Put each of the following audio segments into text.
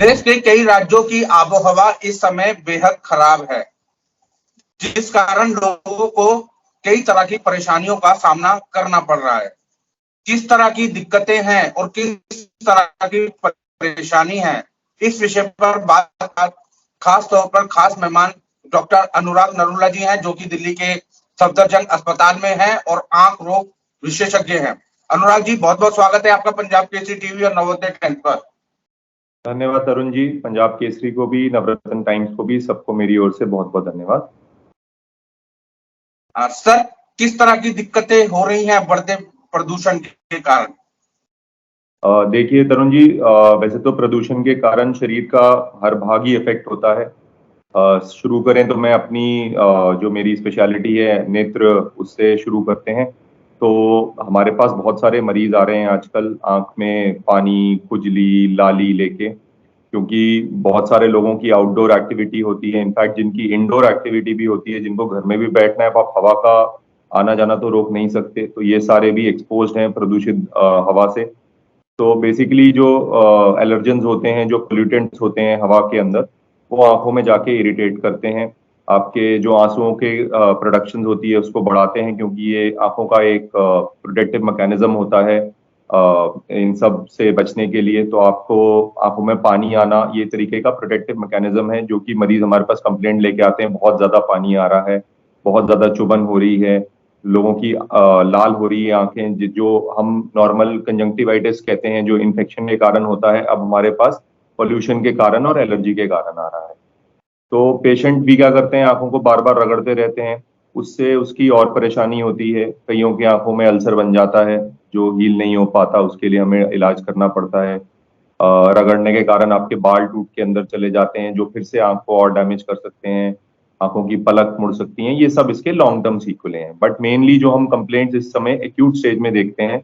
देश के कई राज्यों की आबोहवा इस समय बेहद खराब है, जिस कारण लोगों को कई तरह की परेशानियों का सामना करना पड़ रहा है। किस तरह की दिक्कतें हैं और किस तरह की परेशानी है, इस विषय पर बात खास तौर पर खास मेहमान डॉक्टर अनुराग नरूला जी हैं, जो कि दिल्ली के सफदरजंग अस्पताल में हैं और आंख रोग विशेषज्ञ हैं। अनुराग जी, बहुत बहुत स्वागत है आपका पंजाब केसरी टीवी और नवोदय टाइम्स पर। धन्यवाद तरुण जी, पंजाब केसरी को भी, नवरत्न टाइम्स को भी, सबको मेरी ओर से बहुत बहुत धन्यवाद। सर, किस तरह की दिक्कतें हो रही हैं बढ़ते प्रदूषण के कारण? देखिए तरुण जी, वैसे तो प्रदूषण के कारण शरीर का हर भाग ही इफेक्ट होता है। शुरू करें तो मैं अपनी जो मेरी स्पेशलिटी है नेत्र, उससे शुरू करते हैं। तो हमारे पास बहुत सारे मरीज आ रहे हैं आजकल आंख में पानी, खुजली, लाली लेके, क्योंकि बहुत सारे लोगों की आउटडोर एक्टिविटी होती है, इनफैक्ट जिनकी इंडोर एक्टिविटी भी होती है, जिनको घर में भी बैठना है, आप हवा का आना जाना तो रोक नहीं सकते, तो ये सारे भी एक्सपोज्ड हैं प्रदूषित हवा से। तो बेसिकली जो एलर्जेंस होते हैं, जो पोल्यूटेंट्स होते हैं हवा के अंदर, वो आंखों में जाके इरिटेट करते हैं। आपके जो आंसुओं के प्रोडक्शन होती है उसको बढ़ाते हैं, क्योंकि ये आंखों का एक प्रोटेक्टिव मैकेनिज्म होता है इन सब से बचने के लिए। तो आपको आंखों में पानी आना ये तरीके का प्रोटेक्टिव मैकेनिज्म है, जो कि मरीज हमारे पास कंप्लेंट लेके आते हैं, बहुत ज्यादा पानी आ रहा है, बहुत ज्यादा चुभन हो रही है, लोगों की लाल हो रही है आंखें, जो हम नॉर्मल कंजंक्टिवाइटिस कहते हैं, जो इन्फेक्शन के कारण होता है, अब हमारे पास पोल्यूशन के कारण और एलर्जी के कारण आ रहा है। तो पेशेंट भी क्या करते हैं, आंखों को बार बार रगड़ते रहते हैं, उससे उसकी और परेशानी होती है। कईयों की आंखों में अल्सर बन जाता है जो हील नहीं हो पाता, उसके लिए हमें इलाज करना पड़ता है। रगड़ने के कारण आपके बाल टूट के अंदर चले जाते हैं, जो फिर से आंख को और डैमेज कर सकते हैं, आंखों की पलक मुड़ सकती हैं। ये सब इसके लॉन्ग टर्म सीक्वल हैं। बट मेनली जो हम कंप्लेंट्स इस समय एक्यूट स्टेज में देखते हैं,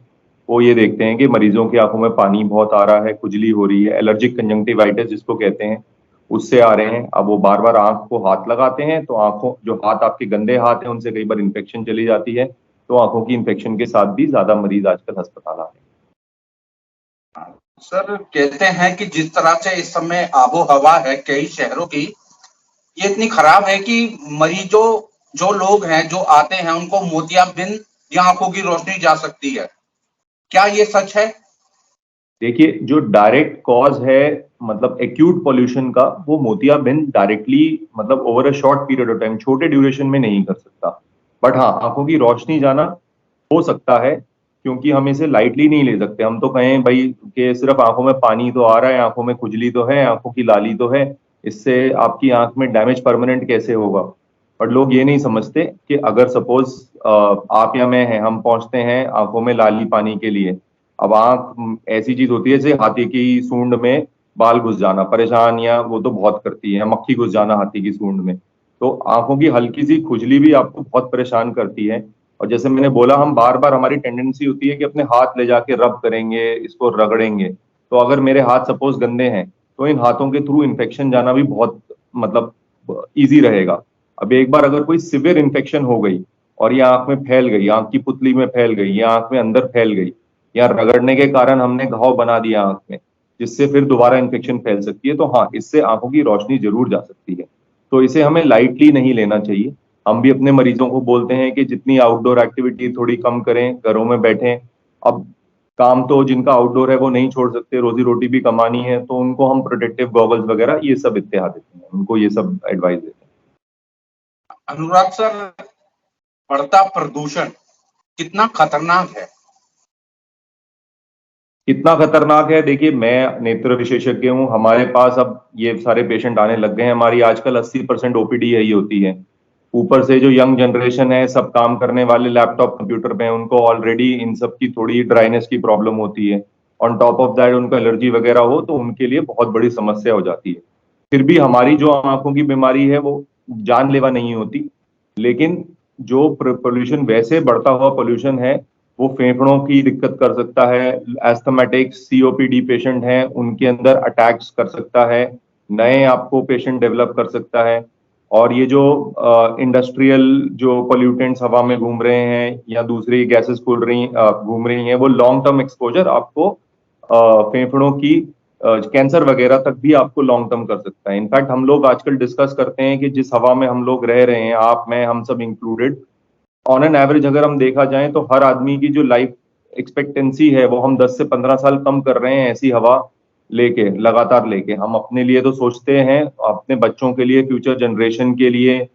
वो ये देखते हैं कि मरीजों की आंखों में पानी बहुत आ रहा है, खुजली हो रही है, एलर्जिक कंजंक्टिवाइटिस जिसको कहते हैं, उससे आ रहे हैं। अब वो बार बार आंख को हाथ लगाते हैं, तो आंखों, जो हाथ आपके गंदे हाथ हैं, उनसे कई बार इन्फेक्शन चली जाती है, तो आंखों की इन्फेक्शन के साथ भी ज्यादा मरीज आजकल अस्पताल आ रहे हैं। सर, कहते हैं कि जिस तरह से इस समय आबो हवा है कई शहरों की, ये इतनी खराब है कि मरीजों, जो लोग हैं जो आते हैं, उनको मोतियाबिंद या आंखों की रोशनी जा सकती है। क्या ये सच है? देखिए, जो डायरेक्ट कॉज है मतलब एक्यूट पॉल्यूशन का, वो मोतियाबिंद डायरेक्टली मतलब over a short period of time, छोटे ड्यूरेशन में नहीं कर सकता। बट हाँ, आंखों की रोशनी जाना हो सकता है, क्योंकि हम इसे लाइटली नहीं ले सकते। हम तो कहें भाई कि सिर्फ आंखों में पानी तो आ रहा है, आंखों में खुजली तो है, आंखों की लाली तो है, इससे आपकी आंख में डैमेज परमानेंट कैसे होगा। और लोग ये नहीं समझते कि अगर सपोज आप या मैं हैं, हम पहुंचते हैं आंखों में लाली पानी के लिए। अब आंख ऐसी चीज होती है जैसे हाथी की सूंड में बाल घुस जाना, परेशान या वो तो बहुत करती है, मक्खी घुस जाना हाथी की सूंड में। तो आंखों की हल्की सी खुजली भी आपको बहुत परेशान करती है। और जैसे मैंने बोला, हम बार बार, हमारी टेंडेंसी होती है कि अपने हाथ ले जाके रब करेंगे, इसको रगड़ेंगे। तो अगर मेरे हाथ सपोज गंदे हैं, तो इन हाथों के थ्रू इन्फेक्शन जाना भी बहुत मतलब ईजी रहेगा। अब एक बार अगर कोई सिवियर इन्फेक्शन हो गई और ये आंख में फैल गई, आंख की पुतली में फैल गई, या आंख में अंदर फैल गई, या रगड़ने के कारण हमने घाव बना दिया आंख में, जिससे फिर दोबारा इन्फेक्शन फैल सकती है, तो हाँ, इससे आंखों की रोशनी जरूर जा सकती है। तो इसे हमें लाइटली नहीं लेना चाहिए। हम भी अपने मरीजों को बोलते हैं कि जितनी आउटडोर एक्टिविटी थोड़ी कम करें, घरों में बैठें। अब काम तो जिनका आउटडोर है वो नहीं छोड़ सकते, रोजी रोटी भी कमानी है, तो उनको हम प्रोटेक्टिव गॉगल्स वगैरह ये सब इत्तेहाद देते हैं, उनको ये सब एडवाइस देते हैं। अनुराग सर, बढ़ता प्रदूषण कितना खतरनाक है? कितना खतरनाक है, देखिए, मैं नेत्र विशेषज्ञ हूँ, हमारे पास अब ये सारे पेशेंट आने लग गए हैं। हमारी आजकल 80% ओपीडी यही होती है। ऊपर से जो यंग जनरेशन है, सब काम करने वाले लैपटॉप कंप्यूटर पे हैं, उनको ऑलरेडी इन सब की थोड़ी ड्राइनेस की प्रॉब्लम होती है। ऑन टॉप ऑफ दैट उनको एलर्जी वगैरह हो, तो उनके लिए बहुत बड़ी समस्या हो जाती है। फिर भी हमारी जो आंखों की बीमारी है वो जानलेवा नहीं होती, लेकिन जो पोल्यूशन, वैसे बढ़ता हुआ पोल्यूशन है, वो फेफड़ों की दिक्कत कर सकता है। एस्थमेटिक सीओपीडी पेशेंट हैं, उनके अंदर अटैक्स कर सकता है, नए आपको पेशेंट डेवलप कर सकता है। और ये जो इंडस्ट्रियल जो पोल्यूटेंट्स हवा में घूम रहे हैं, या दूसरी गैसेस घूम रही हैं, वो लॉन्ग टर्म एक्सपोजर आपको फेफड़ों की कैंसर वगैरह तक भी आपको लॉन्ग टर्म कर सकता है। इनफैक्ट हम लोग आजकल डिस्कस करते हैं कि जिस हवा में हम लोग रह रहे हैं, आप, मैं, हम सब इंक्लूडेड, ऑन एन एवरेज अगर हम देखा जाए तो हर आदमी की जो लाइफ एक्सपेक्टेंसी है वो हम 10 से 15 साल कम कर रहे हैं ऐसी हवा लेके, लगातार लेके। हम अपने लिए तो सोचते हैं, अपने बच्चों के लिए, फ्यूचर जनरेशन के लिए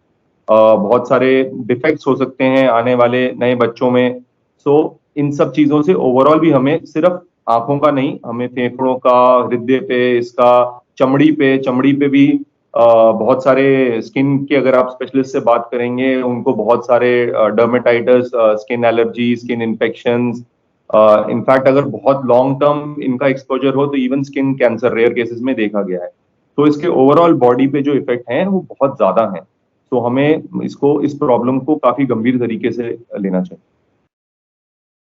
बहुत सारे डिफेक्ट्स हो सकते हैं आने वाले नए बच्चों में। सो इन सब चीजों से ओवरऑल भी हमें सिर्फ आंखों का नहीं, हमें फेफड़ों का, हृदय पे, इसका चमड़ी पे भी बहुत सारे स्किन के, अगर आप स्पेशलिस्ट से बात करेंगे उनको बहुत सारे dermatitis, skin allergy, skin infections, in fact अगर बहुत लॉन्ग टर्म इनका एक्सपोजर हो तो even skin cancer rare cases में देखा गया है। तो इसके ओवरऑल बॉडी पे जो इफेक्ट हैं वो बहुत ज्यादा हैं। तो हमें इस प्रॉब्लम को काफी गंभीर तरीके से लेना चाहिए।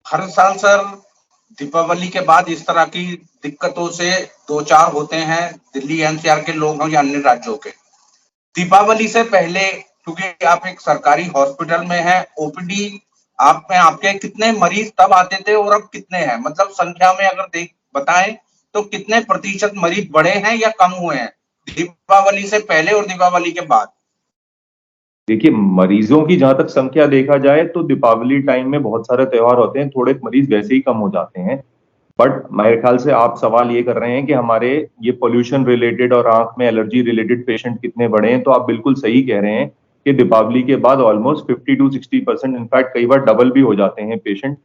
हर साल सर दीपावली के बाद इस तरह की दिक्कतों से दो चार होते हैं दिल्ली एनसीआर के लोग हों या अन्य राज्यों के। दीपावली से पहले, क्योंकि आप एक सरकारी हॉस्पिटल में हैं, ओपीडी आप में आपके कितने मरीज तब आते थे और अब कितने हैं? मतलब संख्या में अगर बताएं तो कितने प्रतिशत मरीज बढ़े हैं या कम हुए हैं दीपावली से पहले और दीपावली के बाद? देखिए, मरीजों की जहां तक संख्या देखा जाए तो दीपावली टाइम में बहुत सारे त्योहार होते हैं, थोड़े मरीज वैसे ही कम हो जाते हैं। बट मेरे ख्याल से आप सवाल ये कर रहे हैं कि हमारे ये पोल्यूशन रिलेटेड और आंख में एलर्जी रिलेटेड पेशेंट कितने बढ़े हैं। तो आप बिल्कुल सही कह रहे हैं कि दीपावली के बाद ऑलमोस्ट 50 to 60%, इनफैक्ट कई बार डबल भी हो जाते हैं पेशेंट।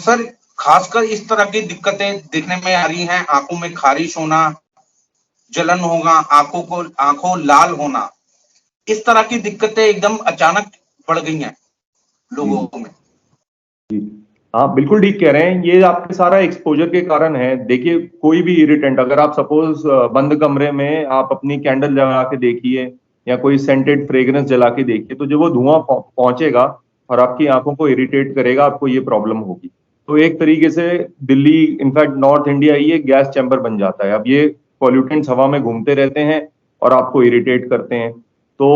सर, खासकर इस तरह की दिक्कतें दिखने में आ रही हैं, आंखों में खारिश होना, जलन होगा, आंखों लाल होना, इस तरह की दिक्कतें एकदम अचानक बढ़ गई हैं लोगों में। हाँ, बिल्कुल ठीक कह रहे हैं। ये आपके सारा एक्सपोजर के कारण है। देखिए, कोई भी इरिटेंट, अगर आप सपोज बंद कमरे में आप अपनी कैंडल जला के देखिए या कोई सेंटेड फ्रेग्रेंस जला के देखिए, तो जब वो धुआं पहुंचेगा और आपकी आंखों को इरिटेट करेगा, आपको ये प्रॉब्लम होगी। तो एक तरीके से दिल्ली, इनफैक्ट नॉर्थ इंडिया, ये गैस चैम्बर बन जाता है। अब ये पॉल्यूटेंट्स हवा में घूमते रहते हैं और आपको इरिटेट करते हैं। तो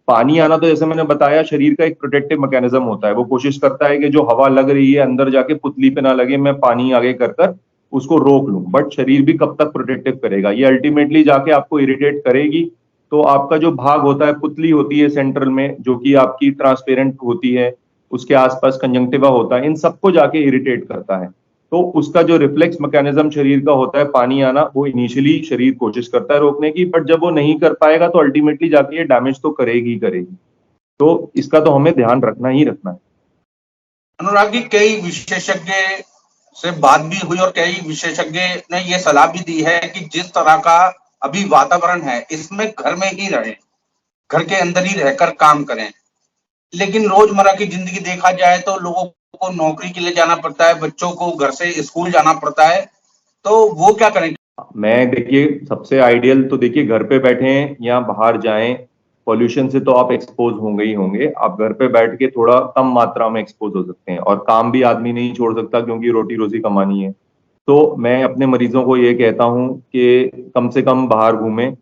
पानी आना, तो जैसे मैंने बताया, शरीर का एक प्रोटेक्टिव मैकेनिज्म होता है। वो कोशिश करता है कि जो हवा लग रही है अंदर जाके पुतली पे ना लगे, मैं पानी आगे कर कर उसको रोक लूं। बट शरीर भी कब तक प्रोटेक्टिव करेगा? ये अल्टीमेटली जाके आपको इरिटेट करेगी। तो आपका जो भाग होता है, पुतली होती है सेंट्रल में, जो कि आपकी ट्रांसपेरेंट होती है, उसके आसपास कंजंक्टिवा होता है, इन सबको जाके इरिटेट करता है। तो उसका जो रिफ्लेक्स मैकेनिज्म शरीर का होता है, पानी आना, वो इनिशियली शरीर कोशिश करता है रोकने की, बट जब वो नहीं कर पाएगा तो अल्टीमेटली जाके ये डैमेज तो करेगी करेगी। तो इसका तो हमें ध्यान रखना ही रखना है। अनुराग जी, कई विशेषज्ञ से बात भी हुई और कई विशेषज्ञ ने ये सलाह भी दी है कि जिस तरह का अभी वातावरण है, इसमें घर में ही रहें, घर के अंदर ही रहकर काम करें। लेकिन रोजमर्रा की जिंदगी देखा जाए तो लोगों को नौकरी के लिए जाना पड़ता है, बच्चों को घर से स्कूल जाना पड़ता है, तो वो क्या करें? मैं, देखिए, सबसे आइडियल तो देखिए घर पे बैठें या बाहर जाएं। पॉल्यूशन से तो आप एक्सपोज होंगे ही होंगे। आप घर पे बैठ के थोड़ा कम मात्रा में एक्सपोज हो सकते हैं, और काम भी आदमी नहीं छोड़ सकता क्योंकि रोटी रोजी कमानी है। तो मैं अपने मरीजों को ये कहता हूं कि कम से कम बाहर घूमें,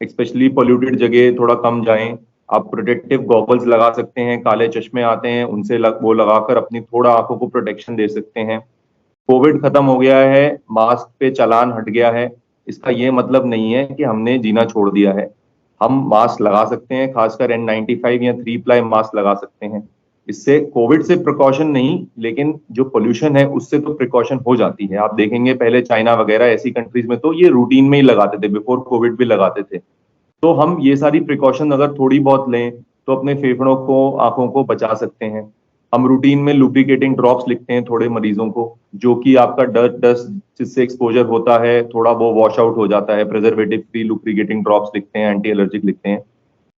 स्पेशली पॉल्यूटेड जगह थोड़ा कम जाएं। आप प्रोटेक्टिव गॉगल्स लगा सकते हैं, काले चश्मे आते हैं, उनसे वो लगाकर अपनी थोड़ा आंखों को प्रोटेक्शन दे सकते हैं। कोविड खत्म हो गया है, मास्क पे चालान हट गया है, इसका ये मतलब नहीं है कि हमने जीना छोड़ दिया है। हम मास्क लगा सकते हैं, खासकर N95 या 3 प्लाई मास्क लगा सकते हैं। इससे कोविड से प्रिकॉशन नहीं, लेकिन जो पोल्यूशन है उससे तो प्रिकॉशन हो जाती है। आप देखेंगे पहले चाइना वगैरह ऐसी कंट्रीज में तो ये रूटीन में ही लगाते थे, बिफोर कोविड भी लगाते थे। तो हम ये सारी प्रिकॉशन अगर थोड़ी बहुत लें तो अपने फेफड़ों को, आंखों को बचा सकते हैं। हम रूटीन में लुब्रिकेटिंग ड्रॉप्स लिखते हैं थोड़े मरीजों को, जो कि आपका डस्ट जिससे एक्सपोजर होता है थोड़ा वो वॉश आउट हो जाता है। प्रिजर्वेटिव फ्री लुब्रिकेटिंग ड्रॉप्स लिखते हैं, एंटी एलर्जिक लिखते हैं।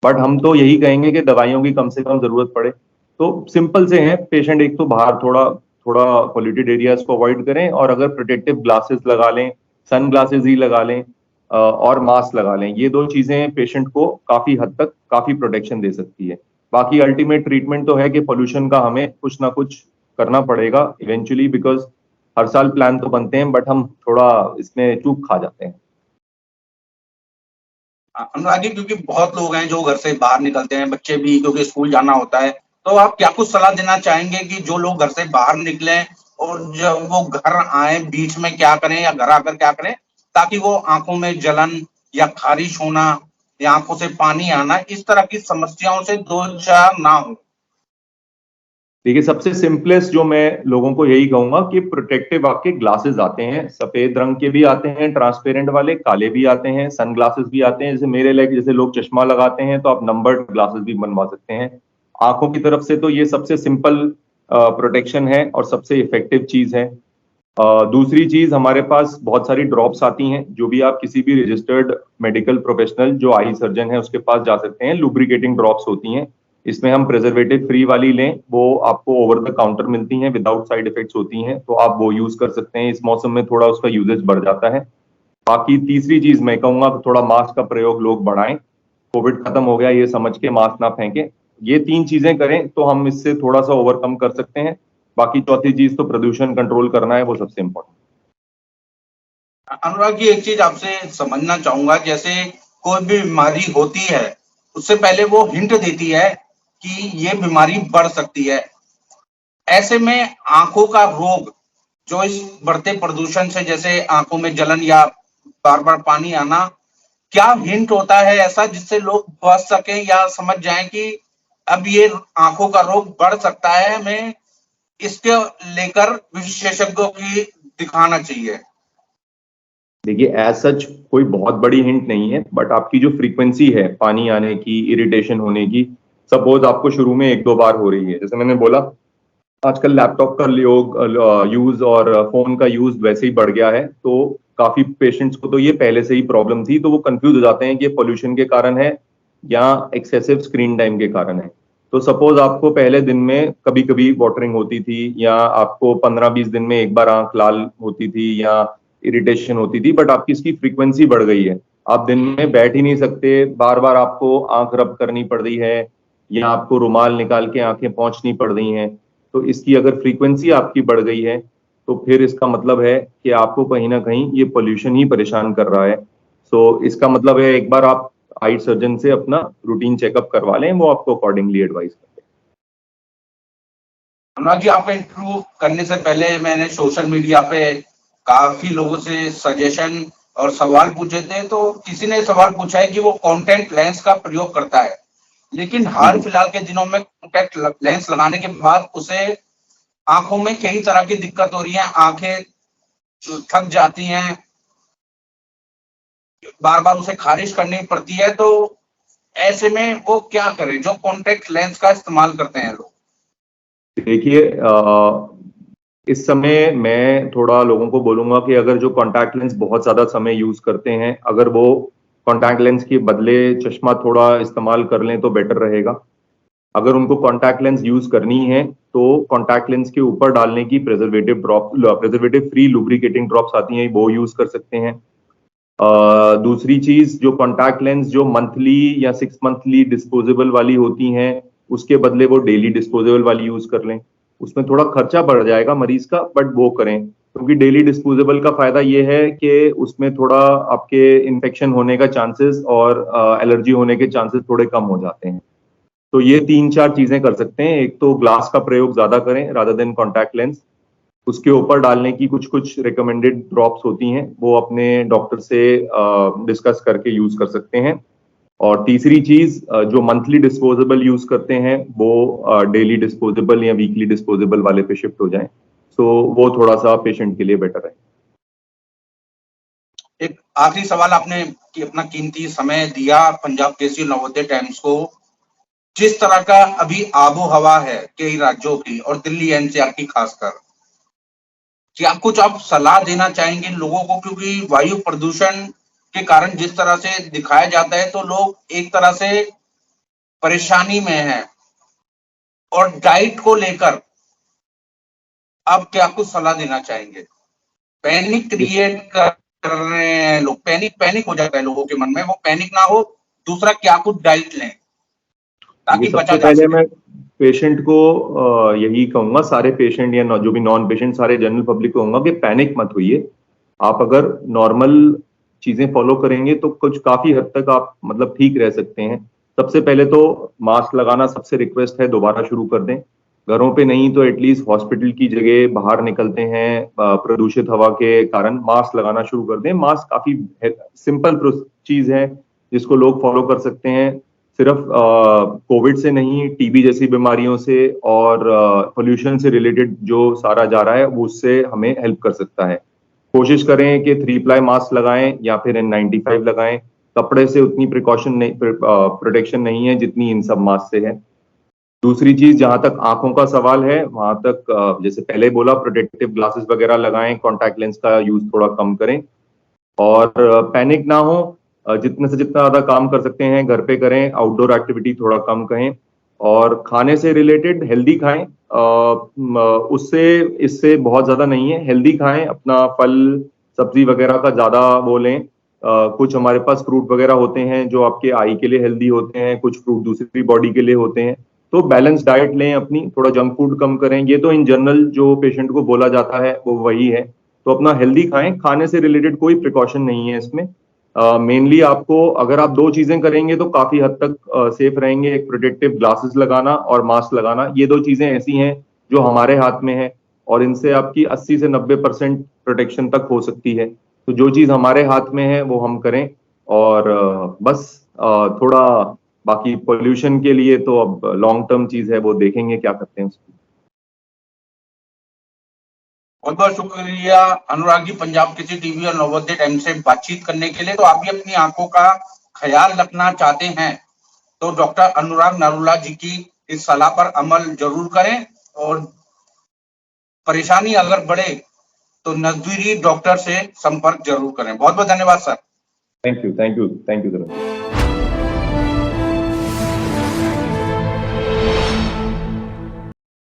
बट हम तो यही कहेंगे कि दवाइयों की कम से कम जरूरत पड़े तो सिंपल से है, पेशेंट एक तो बाहर थोड़ा थोड़ा पॉल्यूटेड एरियाज को अवॉइड करें, और अगर प्रोटेक्टिव ग्लासेस लगा लें, सन ग्लासेस ही लगा लें, और मास्क लगा लें। ये दो चीजें पेशेंट को काफी हद तक काफी प्रोटेक्शन दे सकती है। बाकी अल्टीमेट ट्रीटमेंट तो है कि पोल्यूशन का हमें कुछ ना कुछ करना पड़ेगा इवेंचुअली, बिकॉज हर साल प्लान तो बनते हैं बट हम थोड़ा इसमें चूक खा जाते हैं। अनुराग जी, क्योंकि बहुत लोग हैं जो घर से बाहर निकलते हैं, बच्चे भी, क्योंकि स्कूल जाना होता है, तो आप क्या कुछ सलाह देना चाहेंगे कि जो लोग घर से बाहर निकलें और जब वो घर आए बीच में क्या करें या घर आकर क्या करें, ताकि वो आंखों में जलन या खारिश होना या आंखों से पानी आना, इस तरह की समस्याओं से दो चार ना हो? देखिए, सबसे सिंपलेस्ट जो मैं लोगों को यही कहूंगा कि प्रोटेक्टिव आपके ग्लासेस आते हैं, सफेद रंग के भी आते हैं, ट्रांसपेरेंट वाले, काले भी आते हैं, सन ग्लासेस भी आते हैं। जैसे मेरे लाइक जैसे लोग चश्मा लगाते हैं तो आप नंबर्ड ग्लासेस भी बनवा सकते हैं आंखों की तरफ से। तो ये सबसे सिंपल प्रोटेक्शन है और सबसे इफेक्टिव चीज है। दूसरी चीज, हमारे पास बहुत सारी ड्रॉप्स आती हैं जो भी आप किसी भी रजिस्टर्ड मेडिकल प्रोफेशनल जो आई सर्जन है उसके पास जा सकते हैं। लुब्रिकेटिंग ड्रॉप्स होती हैं, इसमें हम प्रिजर्वेटिव फ्री वाली लें, वो आपको ओवर द काउंटर मिलती हैं, विदाउट साइड इफेक्ट्स होती हैं, तो आप वो यूज कर सकते हैं। इस मौसम में थोड़ा उसका यूजेज बढ़ जाता है। बाकी तीसरी चीज मैं कहूंगा कि थोड़ा मास्क का प्रयोग लोग बढ़ाएं। कोविड खत्म हो गया ये समझ के मास्क ना फेंकें। ये तीन चीजें करें तो हम इससे थोड़ा सा ओवरकम कर सकते हैं। बाकी चौथी चीज तो प्रदूषण कंट्रोल करना है, वो सबसे इंपॉर्टेंट। अनुराग जी, एक चीज आपसे समझना चाहूंगा, जैसे कोई भी बीमारी होती है उससे पहले वो हिंट देती है कि ये बीमारी बढ़ सकती है। ऐसे में आंखों का रोग जो इस बढ़ते प्रदूषण से, जैसे आंखों में जलन या बार बार पानी आना, क्या हिंट होता है ऐसा जिससे लोग बच सके या समझ जाएं कि अब ये आंखों का रोग बढ़ सकता है, हमें इसके लेकर विशेषज्ञों की दिखाना चाहिए? देखिए, एज सच कोई बहुत बड़ी हिंट नहीं है, बट आपकी जो फ्रीक्वेंसी है पानी आने की, इरिटेशन होने की, सपोज आपको शुरू में एक दो बार हो रही है, जैसे मैंने बोला आजकल लैपटॉप का यूज और फोन का यूज वैसे ही बढ़ गया है, तो काफी पेशेंट्स को तो ये पहले से ही प्रॉब्लम थी, तो वो कंफ्यूज हो जाते हैं कि ये पोल्यूशन के कारण है या एक्सेसिव स्क्रीन टाइम के कारण है। तो सपोज आपको पहले दिन में कभी कभी वाटरिंग होती थी, या आपको 15-20 दिन में एक बार आंख लाल होती थी या इरिटेशन होती थी, बट आपकी इसकी फ्रीक्वेंसी बढ़ गई है। आप दिन में बैठ ही नहीं सकते, बार बार आपको आंख रब करनी पड़ रही है, या आपको रुमाल निकाल के आंखें पोंछनी पड़ रही हैं। तो इसकी अगर फ्रीक्वेंसी आपकी बढ़ गई है तो फिर इसका मतलब है कि आपको कहीं ना कहीं ये पोल्यूशन ही परेशान कर रहा है। सो इसका मतलब है एक बार आप आई सर्जन से अपना रूटीन चेकअप करवा लें, वो आपको अकॉर्डिंगली एडवाइस करते अनुराग जी, आपका इंटरव्यू करने से पहले मैंने सोशल मीडिया पे काफी लोगों से सजेशन और सवाल पूछे थे, तो किसी ने सवाल पूछा है कि वो कॉन्टैक्ट लेंस का प्रयोग करता है, लेकिन हाल फिलहाल के दिनों में कॉन्टैक्ट लेंस लगाने के बाद उसे आंखों में कई तरह की दिक्कत हो रही है, आंखें थक जाती हैं, बार बार उसे खारिश करनी पड़ती है। तो ऐसे में वो क्या करें जो कॉन्टैक्ट लेंस का इस्तेमाल करते हैं लोग? हैं। देखिए, इस समय मैं थोड़ा लोगों को बोलूंगा कि अगर जो कॉन्टैक्ट लेंस बहुत ज्यादा समय यूज करते हैं, अगर वो कॉन्टैक्ट लेंस के बदले चश्मा थोड़ा इस्तेमाल कर लें तो बेटर रहेगा। अगर उनको कॉन्टैक्ट लेंस यूज करनी है तो कॉन्टैक्ट लेंस के ऊपर डालने की प्रिजर्वेटिव फ्री लुब्रिकेटिंग ड्रॉप्स आती हैं, वो यूज कर सकते हैं। दूसरी चीज, जो कॉन्टैक्ट लेंस जो मंथली या 6 मंथली डिस्पोजेबल वाली होती हैं, उसके बदले वो डेली डिस्पोजेबल वाली यूज कर लें। उसमें थोड़ा खर्चा बढ़ जाएगा मरीज का, बट वो करें, क्योंकि डेली डिस्पोजेबल का फायदा ये है कि उसमें थोड़ा आपके इन्फेक्शन होने का चांसेस और एलर्जी होने के चांसेस थोड़े कम हो जाते हैं। तो ये 3-4 चीजें कर सकते हैं। एक तो ग्लास का प्रयोग ज्यादा करें रादर देन कॉन्टैक्ट लेंस। उसके ऊपर डालने की कुछ कुछ रिकमेंडेड ड्रॉप्स होती हैं, वो अपने डॉक्टर से डिस्कस करके यूज कर सकते हैं। और तीसरी चीज, जो मंथली डिस्पोजेबल यूज करते हैं वो डेली डिस्पोजेबल या वीकली डिस्पोजेबल वाले पे शिफ्ट हो जाएं, तो वो थोड़ा सा पेशेंट के लिए बेटर है। एक आखिरी सवाल, आपने कि अपना कीमती समय दिया पंजाब केसरी नवोदय टाइम्स को। जिस तरह का अभी आबो हवा है कई राज्यों की और दिल्ली एनसीआर की खासकर, क्या कुछ आप सलाह देना चाहेंगे लोगों को? क्योंकि वायु प्रदूषण के कारण जिस तरह से दिखाया जाता है तो लोग एक तरह से परेशानी में हैं, और डाइट को लेकर आप क्या कुछ सलाह देना चाहेंगे? पैनिक क्रिएट कर रहे हैं लोग, पैनिक हो जाता है लोगों के मन में, वो पैनिक ना हो। दूसरा, क्या कुछ डाइट लें ये ताकि बचा सबसे जा पहले सके? मैं पेशेंट को यही कहूंगा, सारे पेशेंट या जो भी नॉन पेशेंट, सारे जनरल पब्लिक को कहूंगा कि पैनिक मत होइए। आप अगर नॉर्मल चीजें फॉलो करेंगे तो कुछ काफी हद तक आप मतलब ठीक रह सकते हैं। सबसे पहले तो मास्क लगाना सबसे रिक्वेस्ट है, दोबारा शुरू कर दें। घरों पे नहीं तो एटलीस्ट हॉस्पिटल की जगह बाहर निकलते हैं प्रदूषित हवा के कारण मास्क लगाना शुरू कर दें। मास्क काफी सिंपल चीज है जिसको लोग फॉलो कर सकते हैं। सिर्फ कोविड से नहीं, टीबी जैसी बीमारियों से और पोल्यूशन से रिलेटेड जो सारा जा रहा है वो उससे हमें हेल्प कर सकता है। कोशिश करें कि 3 प्लाई मास्क लगाएं या फिर N95 लगाएं। कपड़े से उतनी प्रिकॉशन नहीं, प्रोटेक्शन नहीं है जितनी इन सब मास्क से है। दूसरी चीज, जहां तक आंखों का सवाल है, वहां तक जैसे पहले बोला, प्रोटेक्टिव ग्लासेस वगैरह लगाएं, कॉन्टैक्ट लेंस का यूज थोड़ा कम करें और पैनिक ना हो। जितने से जितना ज्यादा काम कर सकते हैं घर पे करें, आउटडोर एक्टिविटी थोड़ा कम करें और खाने से रिलेटेड हेल्दी खाएं। उससे इससे बहुत ज्यादा नहीं है, हेल्दी खाएं, अपना फल सब्जी वगैरह का ज्यादा वो लें। कुछ हमारे पास फ्रूट वगैरह होते हैं जो आपके आई के लिए हेल्दी होते हैं, कुछ फ्रूट दूसरी बॉडी के लिए होते हैं। तो बैलेंस डाइट लें अपनी, थोड़ा जंक फूड कम करें। ये तो इन जनरल जो पेशेंट को बोला जाता है वो वही है। तो अपना हेल्दी खाएं, खाने से रिलेटेड कोई प्रिकॉशन नहीं है इसमें। मेनली आपको अगर आप 2 चीजें करेंगे तो काफी हद तक सेफ रहेंगे। एक प्रोटेक्टिव ग्लासेस लगाना और मास्क लगाना, ये 2 चीजें ऐसी हैं जो हमारे हाथ में है और इनसे आपकी 80 से 90% प्रोटेक्शन तक हो सकती है। तो जो चीज हमारे हाथ में है वो हम करें और बस थोड़ा बाकी पोल्यूशन के लिए तो अब लॉन्ग टर्म चीज है, वो देखेंगे क्या करते हैं उसकी। बहुत बहुत शुक्रिया अनुराग जी, पंजाब किसी टीवी और नवोदय टाइम से बातचीत करने के लिए। तो आप भी अपनी आंखों का ख्याल रखना चाहते हैं तो डॉक्टर अनुराग नरूला जी की इस सलाह पर अमल जरूर करें और परेशानी अगर बढ़े तो नजदीकी डॉक्टर से संपर्क जरूर करें। बहुत बहुत धन्यवाद sir. Thank you, thank you, thank you.